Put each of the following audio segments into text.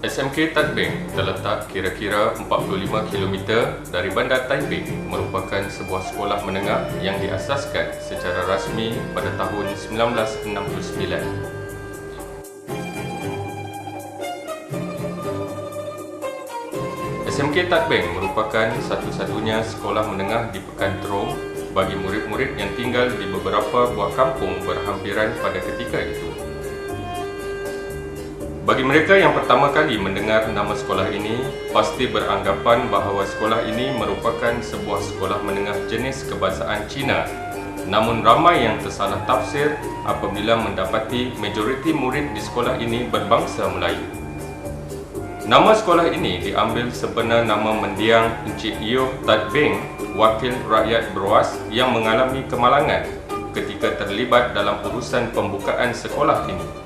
SMK Tan Beng terletak kira-kira 45 km dari Bandar Taiping, merupakan sebuah sekolah menengah yang diasaskan secara rasmi pada tahun 1969. SMK Tan Beng merupakan satu-satunya sekolah menengah di Pekan Terong bagi murid-murid yang tinggal di beberapa buah kampung berhampiran pada ketika itu. Bagi mereka yang pertama kali mendengar nama sekolah ini, pasti beranggapan bahawa sekolah ini merupakan sebuah sekolah menengah jenis kebahasaan Cina. Namun ramai yang tersalah tafsir apabila mendapati majoriti murid di sekolah ini berbangsa Melayu. Nama sekolah ini diambil sebenar nama mendiang Encik Yeoh Tat Beng, wakil rakyat Beruas yang mengalami kemalangan ketika terlibat dalam urusan pembukaan sekolah ini.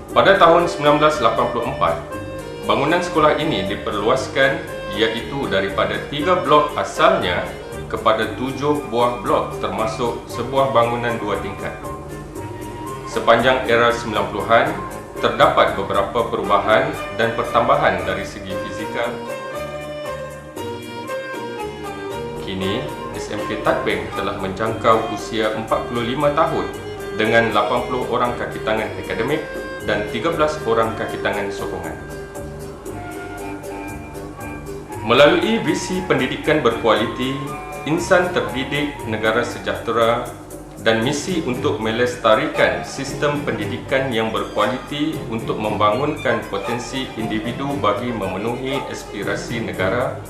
Pada tahun 1984, bangunan sekolah ini diperluaskan, iaitu daripada 3 blok asalnya kepada 7 buah blok termasuk sebuah bangunan 2 tingkat. Sepanjang era 90-an, terdapat beberapa perubahan dan pertambahan dari segi fizikal. Kini, SMK Tat Beng telah menjangkau usia 45 tahun dengan 80 orang kaki tangan akademik dan 13 orang kaki tangan sokongan. Melalui visi pendidikan berkualiti, insan terdidik, negara sejahtera, dan misi untuk melestarikan sistem pendidikan yang berkualiti untuk membangunkan potensi individu bagi memenuhi aspirasi negara,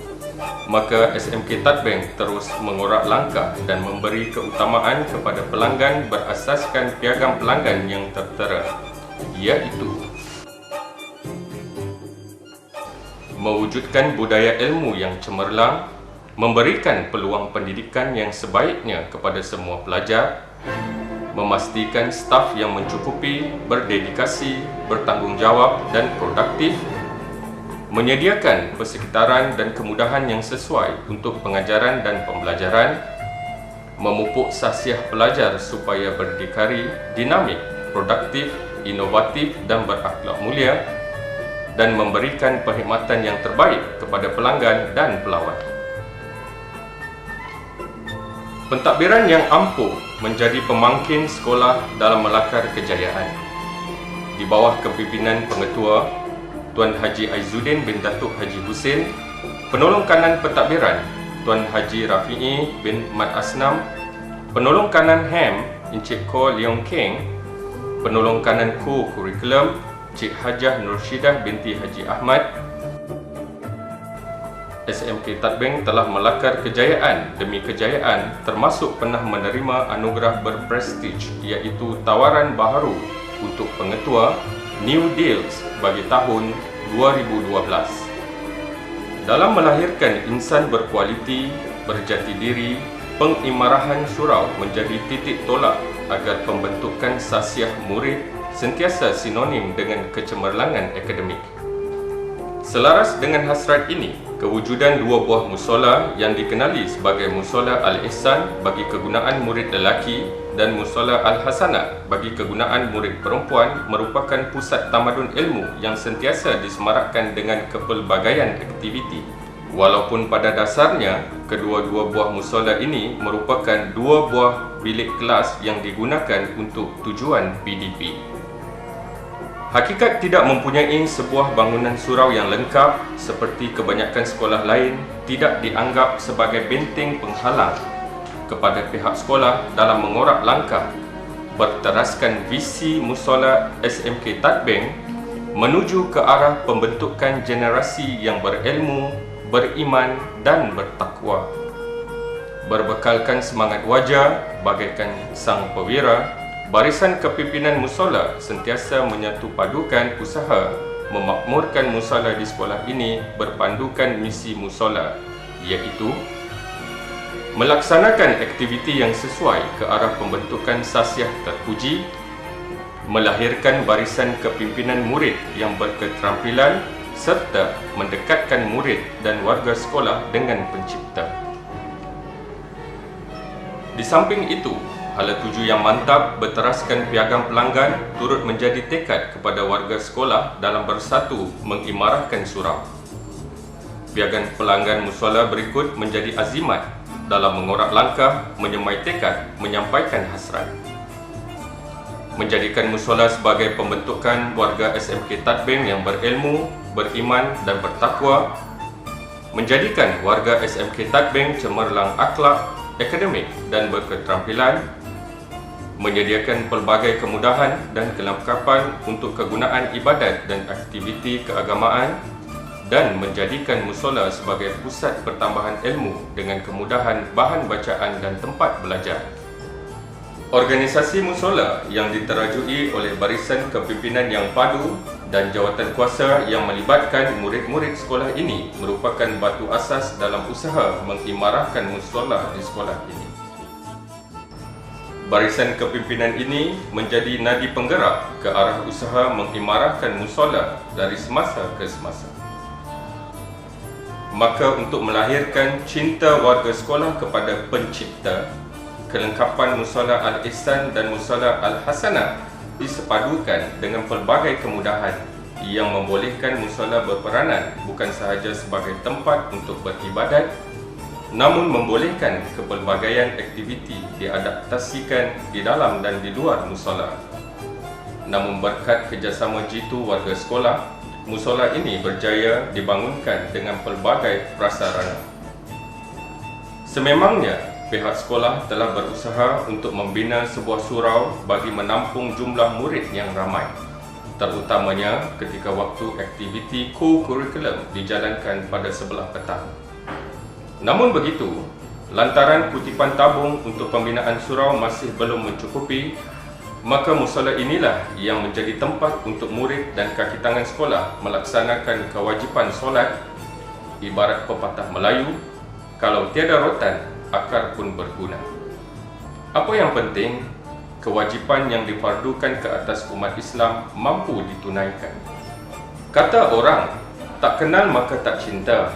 maka SMK Tat Beng terus mengorak langkah dan memberi keutamaan kepada pelanggan berasaskan piagam pelanggan yang tertera, iaitu mewujudkan budaya ilmu yang cemerlang, memberikan peluang pendidikan yang sebaiknya kepada semua pelajar, memastikan staf yang mencukupi, berdedikasi, bertanggungjawab dan produktif, menyediakan persekitaran dan kemudahan yang sesuai untuk pengajaran dan pembelajaran, memupuk sahsiah pelajar supaya berdikari, dinamik, produktif, inovatif dan berakhlak mulia, dan memberikan perkhidmatan yang terbaik kepada pelanggan dan pelawat. Pentadbiran yang ampuh menjadi pemangkin sekolah dalam melakar kejayaan. Di bawah kepimpinan Pengetua Tuan Haji Aizuddin bin Datuk Haji Hussein, penolong kanan pentadbiran Tuan Haji Rafi'i bin Mat Asnam, penolong kanan HAM Encik Ko Leong Keng, penolong kanan Kurikulum Cik Hajah Nurshidah binti Haji Ahmad. SMK Tat Beng telah melakar kejayaan demi kejayaan, termasuk pernah menerima anugerah berprestij, iaitu tawaran baharu untuk Pengetua New Deals bagi tahun 2012. Dalam melahirkan insan berkualiti, berjati diri, pengimarahan surau menjadi titik tolak agar pembentukan sahsiah murid sentiasa sinonim dengan kecemerlangan akademik. Selaras dengan hasrat ini, kewujudan 2 buah musola yang dikenali sebagai Musola Al-Ihsan bagi kegunaan murid lelaki dan Musola Al-Hasanah bagi kegunaan murid perempuan merupakan pusat tamadun ilmu yang sentiasa disemarakkan dengan kepelbagaian aktiviti. Walaupun pada dasarnya, kedua-dua buah musola ini merupakan 2 buah bilik kelas yang digunakan untuk tujuan PDP. Hakikat tidak mempunyai sebuah bangunan surau yang lengkap seperti kebanyakan sekolah lain tidak dianggap sebagai benteng penghalang kepada pihak sekolah dalam mengorak langkah berteraskan visi musola SMK Tat Beng menuju ke arah pembentukan generasi yang berilmu, beriman dan bertakwa. Berbekalkan semangat wajar bagaikan sang pewira, barisan kepimpinan musola sentiasa menyatu padukan usaha memakmurkan musola di sekolah ini berpandukan misi musola, iaitu melaksanakan aktiviti yang sesuai ke arah pembentukan sahsiah terpuji, melahirkan barisan kepimpinan murid yang berketerampilan serta mendekatkan murid dan warga sekolah dengan pencipta. Di samping itu, Hala tuju yang mantap berteraskan piagam pelanggan turut menjadi tekad kepada warga sekolah dalam bersatu mengimarahkan surau. Piagam pelanggan musola berikut menjadi azimat dalam mengorak langkah, menyemai tekad, menyampaikan hasrat. Menjadikan musola sebagai pembentukan warga SMK Tadbing yang berilmu, beriman dan bertakwa. Menjadikan warga SMK Tadbing cemerlang akhlak, akademik dan berketerampilan. Menyediakan pelbagai kemudahan dan kelengkapan untuk kegunaan ibadat dan aktiviti keagamaan dan menjadikan musola sebagai pusat pertambahan ilmu dengan kemudahan bahan bacaan dan tempat belajar. Organisasi musola yang diterajui oleh barisan kepimpinan yang padu dan jawatan kuasa yang melibatkan murid-murid sekolah ini merupakan batu asas dalam usaha mengimarahkan musola di sekolah ini. Barisan kepimpinan ini menjadi nadi penggerak ke arah usaha mengimarahkan musola dari semasa ke semasa. Maka untuk melahirkan cinta warga sekolah kepada pencipta, kelengkapan musola Al-Ihsan dan musola Al-Hasanah disepadukan dengan pelbagai kemudahan yang membolehkan musola berperanan bukan sahaja sebagai tempat untuk beribadat, namun membolehkan kepelbagaian aktiviti diadaptasikan di dalam dan di luar musola. Namun berkat kerjasama jitu warga sekolah, musola ini berjaya dibangunkan dengan pelbagai prasarana. Sememangnya, pihak sekolah telah berusaha untuk membina sebuah surau bagi menampung jumlah murid yang ramai, terutamanya ketika waktu aktiviti co-curriculum dijalankan pada sebelah petang. Namun begitu, lantaran kutipan tabung untuk pembinaan surau masih belum mencukupi, maka musola inilah yang menjadi tempat untuk murid dan kaki tangan sekolah melaksanakan kewajipan solat. Ibarat pepatah Melayu, kalau tiada rotan, akar pun berguna. Apa yang penting, kewajipan yang difardukan ke atas umat Islam mampu ditunaikan. Kata orang, tak kenal maka tak cinta.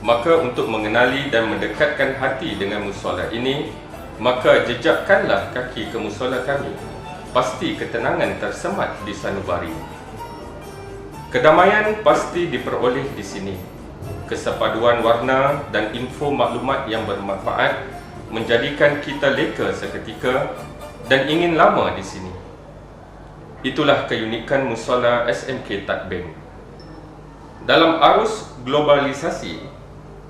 Maka untuk mengenali dan mendekatkan hati dengan musola ini, maka jejakkanlah kaki ke musola kami. Pasti ketenangan tersemat di sanubari. Kedamaian pasti diperoleh di sini. Kesepaduan warna dan info maklumat yang bermanfaat menjadikan kita leka seketika dan ingin lama di sini. Itulah keunikan musola SMK Tadbing. Dalam arus globalisasi,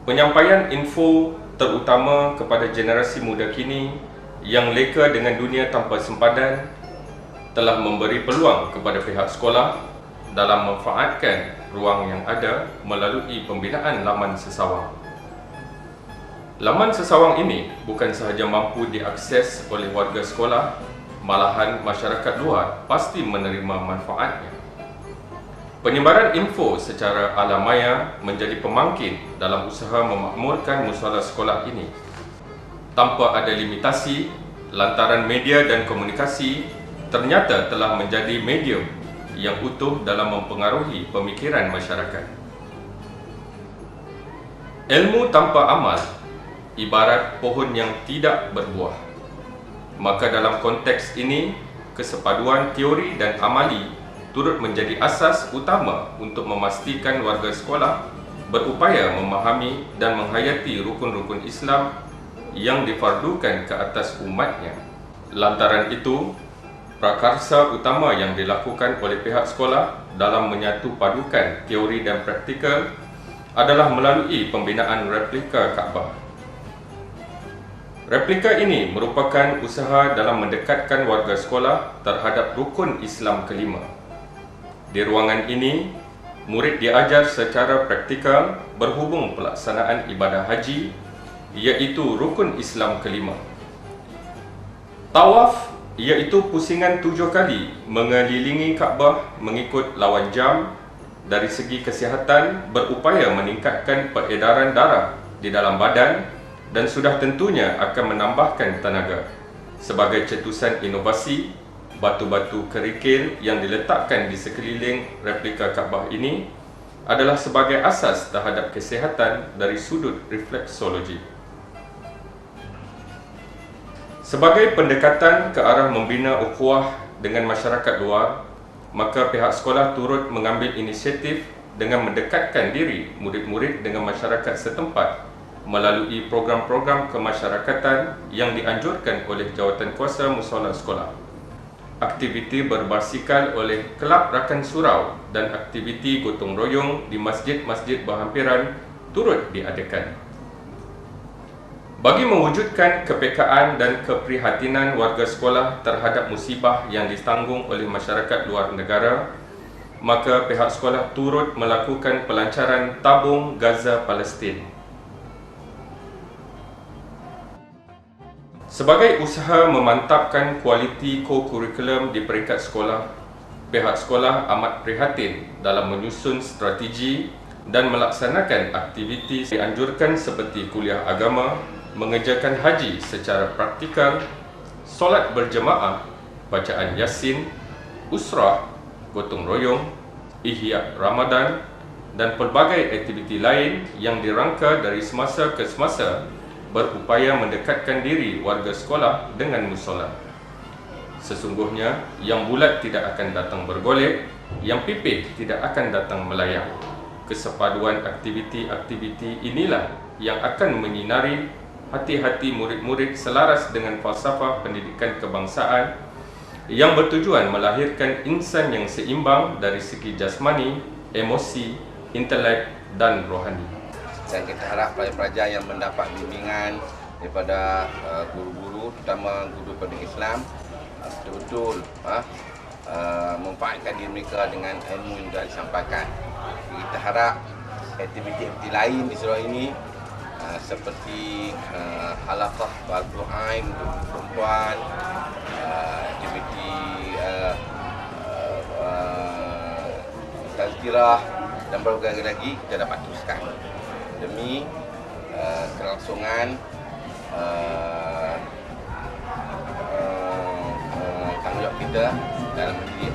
penyampaian info terutama kepada generasi muda kini yang leka dengan dunia tanpa sempadan telah memberi peluang kepada pihak sekolah dalam memanfaatkan ruang yang ada melalui pembinaan laman sesawang. Laman sesawang ini bukan sahaja mampu diakses oleh warga sekolah, malahan masyarakat luar pasti menerima manfaatnya. Penyebaran info secara alamaya menjadi pemangkin dalam usaha memakmurkan musola sekolah ini. Tanpa ada limitasi, lantaran media dan komunikasi ternyata telah menjadi medium yang utuh dalam mempengaruhi pemikiran masyarakat. Ilmu tanpa amal ibarat pohon yang tidak berbuah. Maka dalam konteks ini, kesepaduan teori dan amali turut menjadi asas utama untuk memastikan warga sekolah berupaya memahami dan menghayati rukun-rukun Islam yang difardukan ke atas umatnya. Lantaran itu, prakarsa utama yang dilakukan oleh pihak sekolah dalam menyatu padukan teori dan praktikal adalah melalui pembinaan replika Kaabah. Replika ini merupakan usaha dalam mendekatkan warga sekolah terhadap rukun Islam kelima. Di ruangan ini, murid diajar secara praktikal berhubung pelaksanaan ibadah haji, iaitu rukun Islam kelima. Tawaf, iaitu pusingan 7 kali mengelilingi Kaabah mengikut lawan jam. Dari segi kesihatan, berupaya meningkatkan peredaran darah di dalam badan dan sudah tentunya akan menambahkan tenaga. Sebagai cetusan inovasi, batu-batu kerikil yang diletakkan di sekeliling replika Kaabah ini adalah sebagai asas terhadap kesihatan dari sudut refleksologi. Sebagai pendekatan ke arah membina ukhuwah dengan masyarakat luar, maka pihak sekolah turut mengambil inisiatif dengan mendekatkan diri murid-murid dengan masyarakat setempat melalui program-program kemasyarakatan yang dianjurkan oleh Jawatankuasa Mushola Sekolah. Aktiviti berbasikal oleh Kelab Rakan Surau dan aktiviti gotong royong di masjid-masjid berhampiran turut diadakan. Bagi mewujudkan kepekaan dan keprihatinan warga sekolah terhadap musibah yang ditanggung oleh masyarakat luar negara, maka pihak sekolah turut melakukan pelancaran tabung Gaza Palestin. Sebagai usaha memantapkan kualiti co-curriculum di peringkat sekolah, pihak sekolah amat prihatin dalam menyusun strategi dan melaksanakan aktiviti dianjurkan seperti kuliah agama, mengerjakan haji secara praktikal, solat berjemaah, bacaan Yasin, usrah, gotong royong, ihya Ramadan dan pelbagai aktiviti lain yang dirangka dari semasa ke semasa berupaya mendekatkan diri warga sekolah dengan musola. Sesungguhnya, yang bulat tidak akan datang bergolek, yang pipih tidak akan datang melayang. Kesepaduan aktiviti-aktiviti inilah yang akan menyinari hati-hati murid-murid selaras dengan falsafah pendidikan kebangsaan yang bertujuan melahirkan insan yang seimbang dari segi jasmani, emosi, intelek dan rohani. Dan kita harap pelajar-pelajar yang mendapat bimbingan daripada guru-guru, terutama guru pendidikan Islam, betul-betul memanfaatkan diri mereka dengan ilmu yang telah disampaikan. Kita harap aktiviti-aktiviti lain di surau ini seperti halaqah Al-Quran untuk perempuan, aktiviti tazkirah dan berbagai lagi kita dapat teruskan demi kelangsungan tanggungjawab kita dalam mendidik.